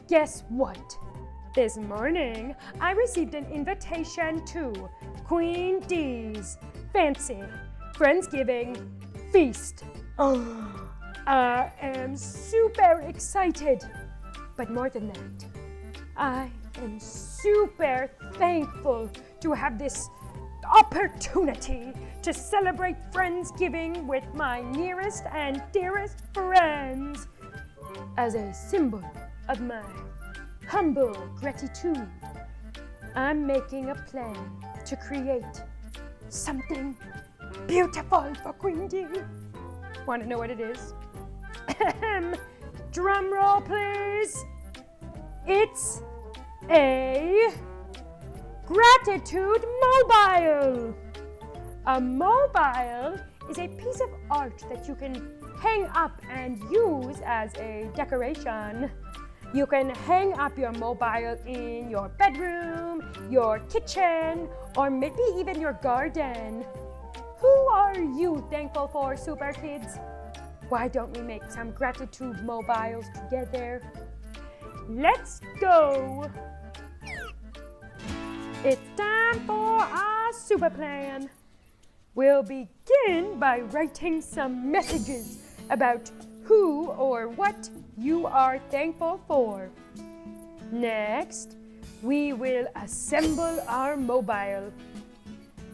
Guess what? This morning, I received an invitation to Queen Dee's fancy Friendsgiving feast. I am super excited. But more than that, I am super thankful to have this opportunity to celebrate Friendsgiving with my nearest and dearest friends as a symbol of my humble gratitude. I'm making a plan to create something beautiful for Queen Dee. Want to know what it is? Drum roll, please. It's a gratitude mobile. A mobile is a piece of art that you can hang up and use as a decoration. You can hang up your mobile in your bedroom, your kitchen, or maybe even your garden. Who are you thankful for, super kids? Why don't we make some gratitude mobiles together? Let's go! It's time for our super plan. We'll begin by writing some messages about who or what you are thankful for. Next, we will assemble our mobile.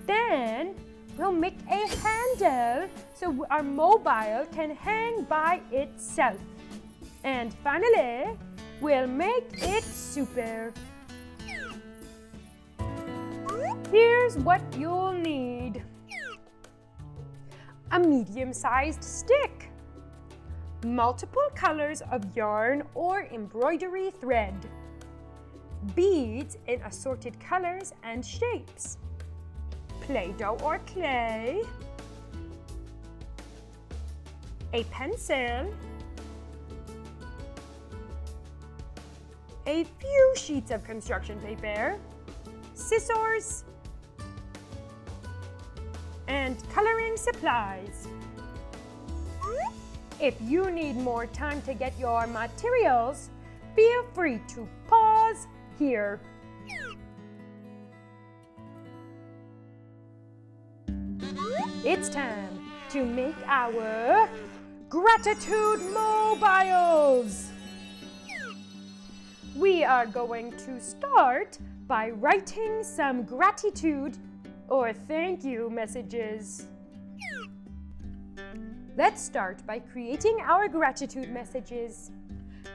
Then, we'll make a handle so our mobile can hang by itself. And finally, we'll make it super. Here's what you'll need. A medium-sized stick. Multiple colors of yarn or embroidery thread. Beads in assorted colors and shapes. Play-Doh or clay. A pencil. A few sheets of construction paper. Scissors. And coloring supplies. If you need more time to get your materials, feel free to pause here. It's time to make our gratitude mobiles. We are going to start by writing some gratitude or thank you messages. Let's start by creating our gratitude messages.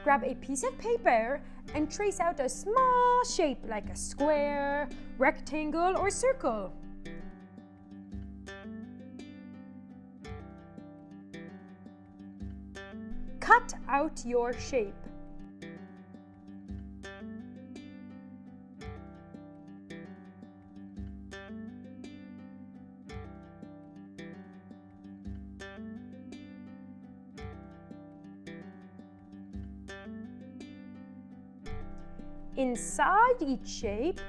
Grab a piece of paper and trace out a small shape like a square, rectangle, or circle. Cut out your shape. Inside each shape,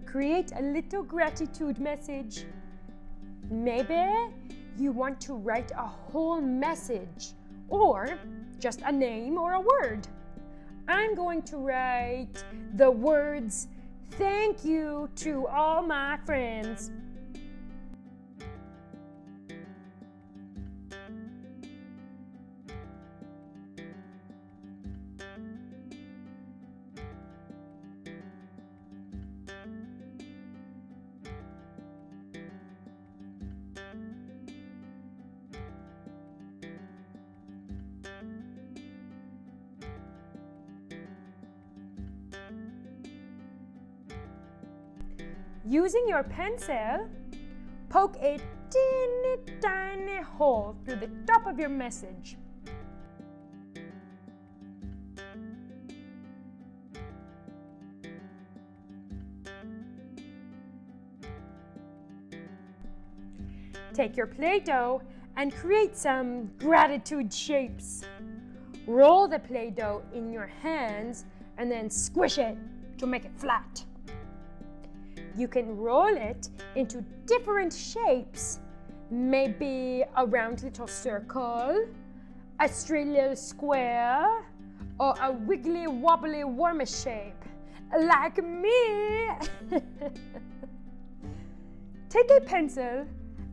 create a little gratitude message. Maybe you want to write a whole message or just a name or a word. I'm going to write the words, "Thank you to all my friends." Using your pencil, poke a teeny tiny hole through the top of your message. Take your Play-Doh and create some gratitude shapes. Roll the Play-Doh in your hands and then squish it to make it flat. You can roll it into different shapes, maybe a round little circle, a straight little square, or a wiggly wobbly wormy shape, like me. Take a pencil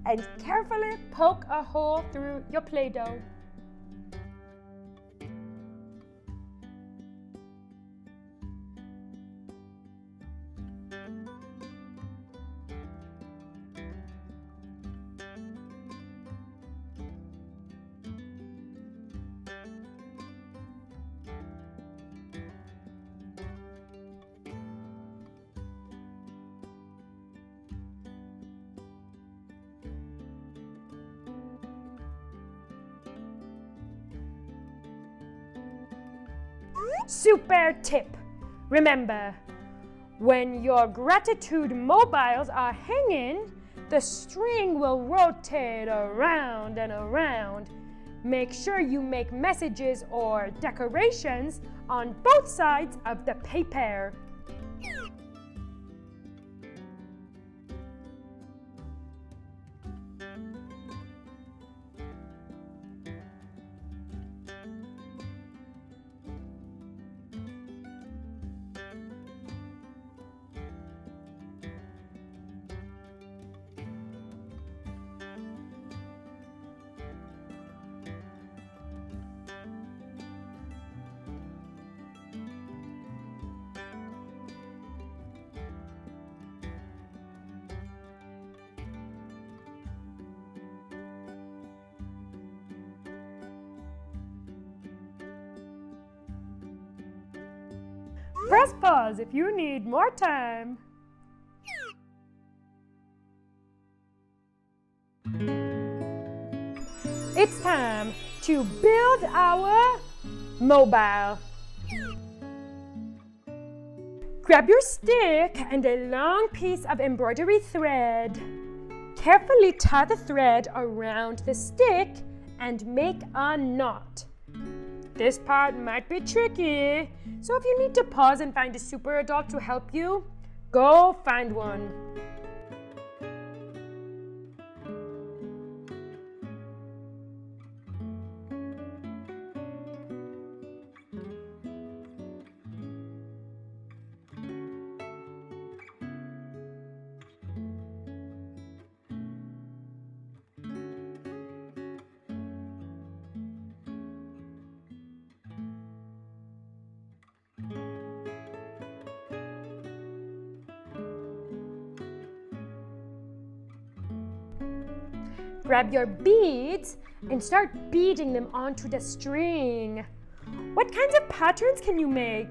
and carefully poke a hole through your Play-Doh. Super tip! Remember, when your gratitude mobiles are hanging, the string will rotate around and around. Make sure you make messages or decorations on both sides of the paper. Press pause if you need more time. It's time to build our mobile. Grab your stick and a long piece of embroidery thread. Carefully tie the thread around the stick and make a knot. This part might be tricky, so if you need to pause and find a super adult to help you, go find one. Grab your beads and start beading them onto the string. What kinds of patterns can you make?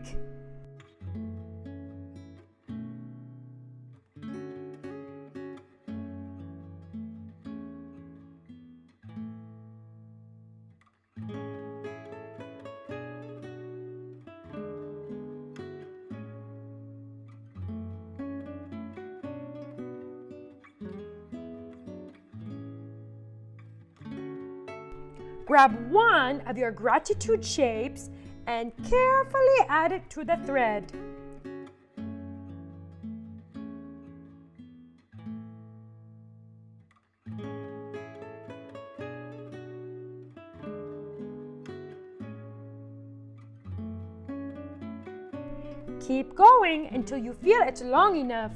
Grab one of your gratitude shapes and carefully add it to the thread. Keep going until you feel it's long enough.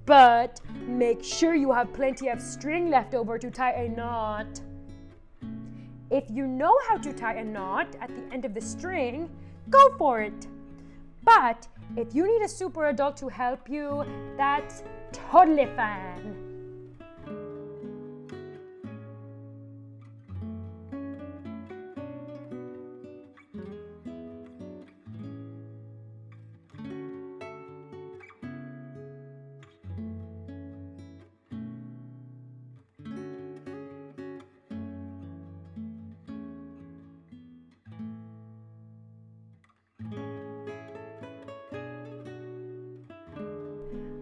But make sure you have plenty of string left over to tie a knot. If you know how to tie a knot at the end of the string, go for it. But if you need a super adult to help you, that's totally fine.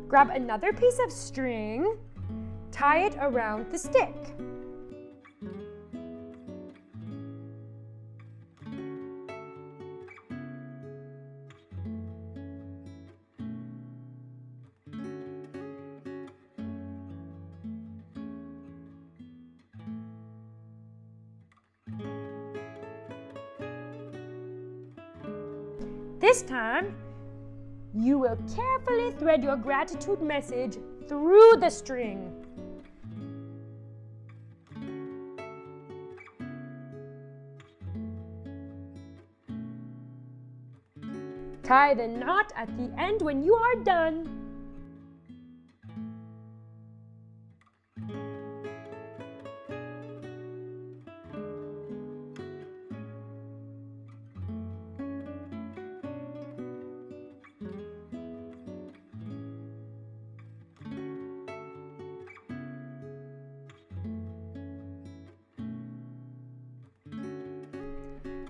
Grab another piece of string, tie it around the stick. This time, you will carefully thread your gratitude message through the string. Tie the knot at the end when you are done.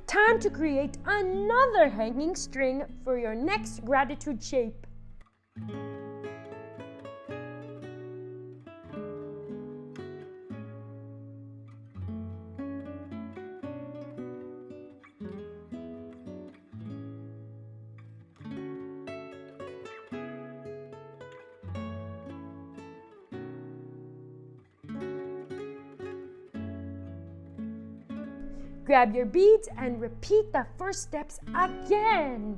Time to create another hanging string for your next gratitude shape. Grab your beads and repeat the first steps again.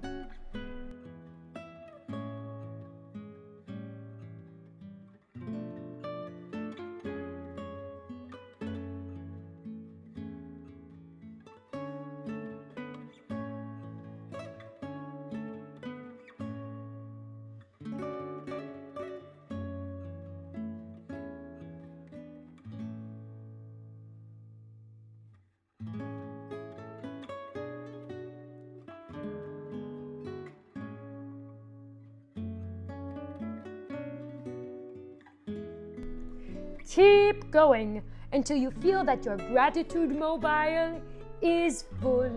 Keep going until you feel that your gratitude mobile is full.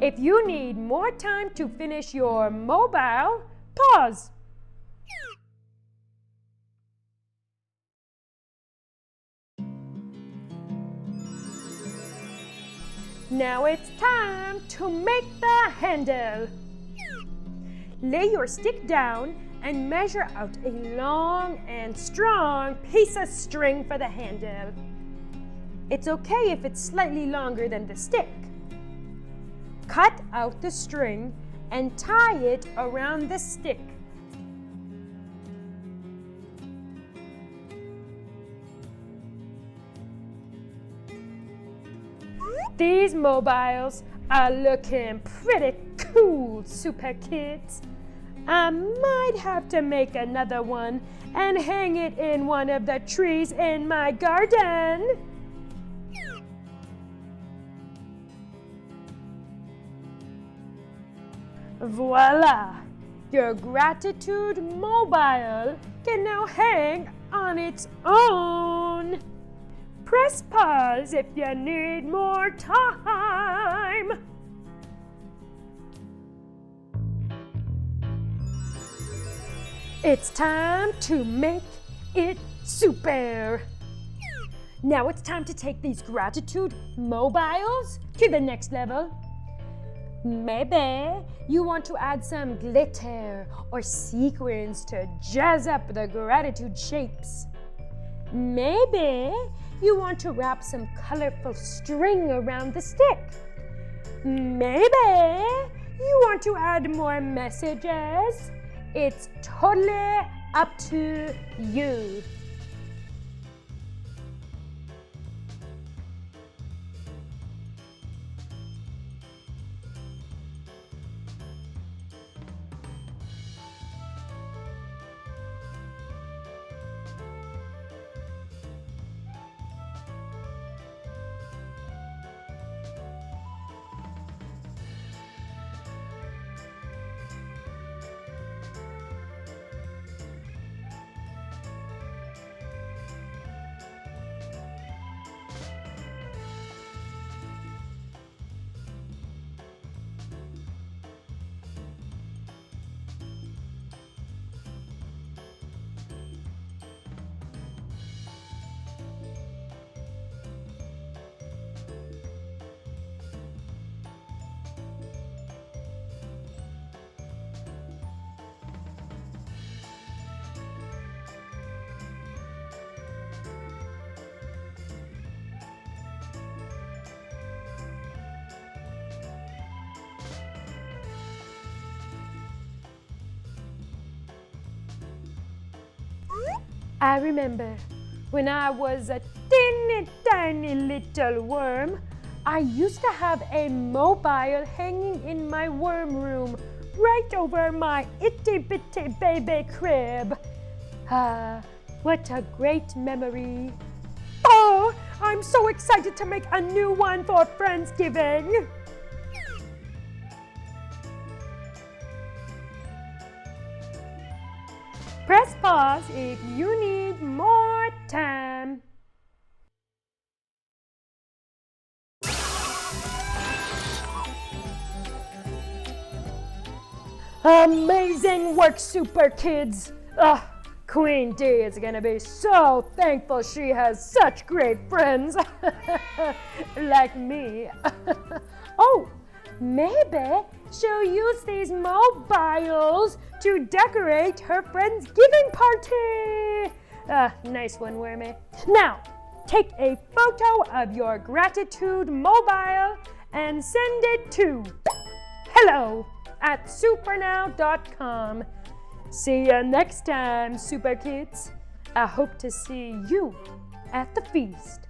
If you need more time to finish your mobile, pause. Now it's time to make the handle. Lay your stick down and measure out a long and strong piece of string for the handle. It's okay if it's slightly longer than the stick. Cut out the string and tie it around the stick. These mobiles are looking pretty cool, super kids. I might have to make another one and hang it in one of the trees in my garden. Voila! Your gratitude mobile can now hang on its own. Press pause if you need more time. It's time to make it super. Now it's time to take these gratitude mobiles to the next level. Maybe you want to add some glitter or sequins to jazz up the gratitude shapes. Maybe you want to wrap some colorful string around the stick. Maybe you want to add more messages. It's totally up to you. I remember when I was a teeny tiny little worm, I used to have a mobile hanging in my worm room right over my itty bitty baby crib. Ah, what a great memory. Oh, I'm so excited to make a new one for Friendsgiving. Press pause if you need more time. Amazing work, super kids! Queen D is gonna be so thankful she has such great friends like me. Oh, maybe she'll use these mobiles to decorate her Friendsgiving party. Nice one, Wormi. Now, take a photo of your gratitude mobile and send it to hello@supernow.com. See you next time, super kids. I hope to see you at the feast.